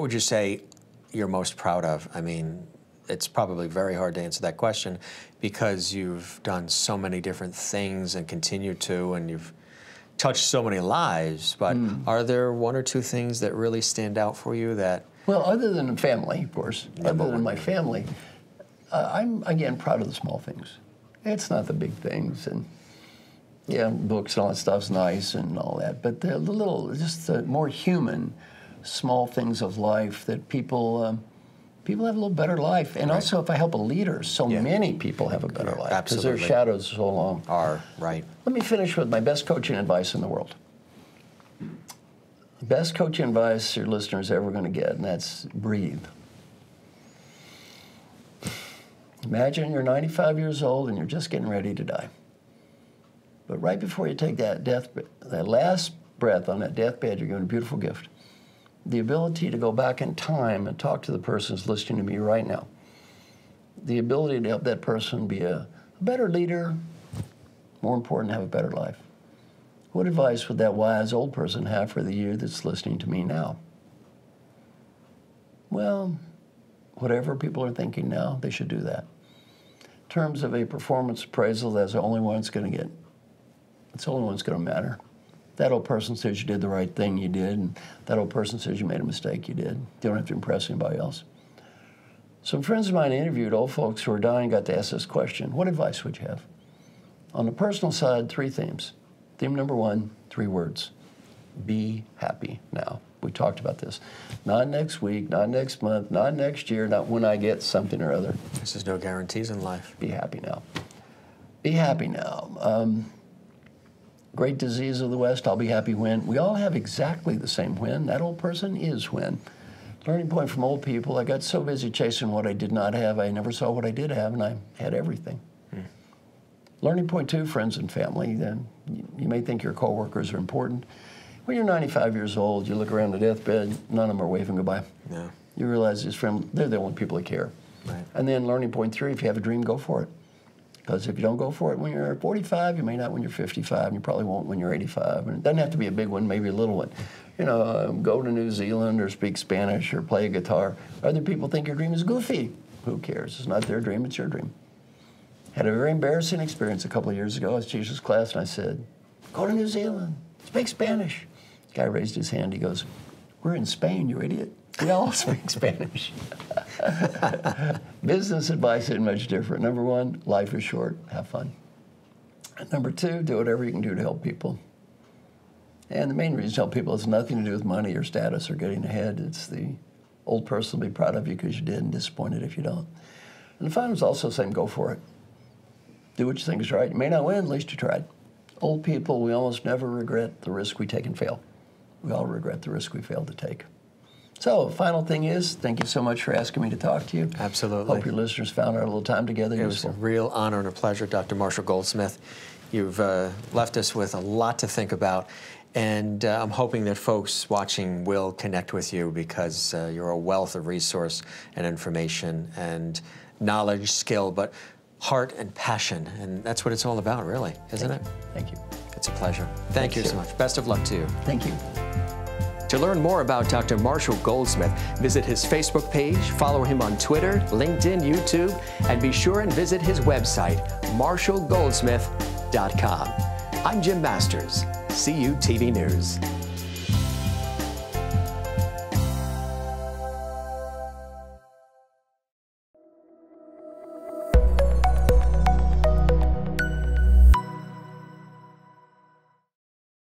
would you say you're most proud of? I mean, it's probably very hard to answer that question because you've done so many different things and continue to, and you've touched so many lives. But are there one or two things that really stand out for you that... Well, other than family, of course, other than my family, I'm, again, proud of the small things. It's not the big things, and yeah, books and all that stuff's nice and all that, but the little, just the more human, small things of life that people have a little better life. And also, if I help a leader, so many people have a better life because their shadows are so long. Right. Let me finish with my best coaching advice in the world. The best coaching advice your listeners are ever going to get, and that's breathe. Imagine you're 95 years old and you're just getting ready to die. But right before you take that last breath on that deathbed, you're given a beautiful gift. The ability to go back in time and talk to the person who's listening to me right now. The ability to help that person be a better leader, more important, have a better life. What advice would that wise old person have for the you that's listening to me now? Well, whatever people are thinking now, they should do that. In terms of a performance appraisal, that's the only one it's going to get. It's the only one that's going to matter. That old person says you did the right thing, you did, and that old person says you made a mistake, you did. You don't have to impress anybody else. Some friends of mine interviewed old folks who were dying, got to ask this question: what advice would you have? On the personal side, 3 themes. Theme number 1, 3 words. Be happy now. We talked about this. Not next week, not next month, not next year, not when I get something or other. There's no guarantees in life. Be happy now. Be happy now. Great disease of the West, I'll be happy when. We all have exactly the same when. That old person is when. Learning point from old people, I got so busy chasing what I did not have, I never saw what I did have, and I had everything. Learning point 2, friends and family. Then you may think your coworkers are important. When you're 95 years old, you look around the deathbed, none of them are waving goodbye. No. You realize these friends, they're the only people that care. Right. And then learning point 3, if you have a dream, go for it. Because if you don't go for it when you're 45, you may not when you're 55, and you probably won't when you're 85. And it doesn't have to be a big one, maybe a little one. You know, go to New Zealand or speak Spanish or play a guitar. Other people think your dream is goofy. Who cares? It's not their dream, it's your dream. Had a very embarrassing experience a couple of years ago. I was teaching this class, and I said, go to New Zealand, speak Spanish. The guy raised his hand, he goes, we're in Spain, you idiot. We all speak Spanish. Business advice isn't much different. Number 1, life is short, have fun. And number 2, do whatever you can do to help people. And the main reason to help people has nothing to do with money or status or getting ahead. It's the old person will be proud of you because you did and disappointed if you don't. And the final is also saying go for it. Do what you think is right. You may not win, at least you tried. Old people, we almost never regret the risk we take and fail. We all regret the risk we failed to take. So, final thing is, thank you so much for asking me to talk to you. Absolutely. Hope your listeners found our little time together useful. It was a real honor and a pleasure, Dr. Marshall Goldsmith. You've left us with a lot to think about, and I'm hoping that folks watching will connect with you because you're a wealth of resource and information and knowledge, skill, but heart and passion, and that's what it's all about, really, isn't it? Thank you. It's a pleasure. Thank you so much. Best of luck to you. Thank you. To learn more about Dr. Marshall Goldsmith, visit his Facebook page, follow him on Twitter, LinkedIn, YouTube, and be sure and visit his website, marshallgoldsmith.com. I'm Jim Masters, CUTV News.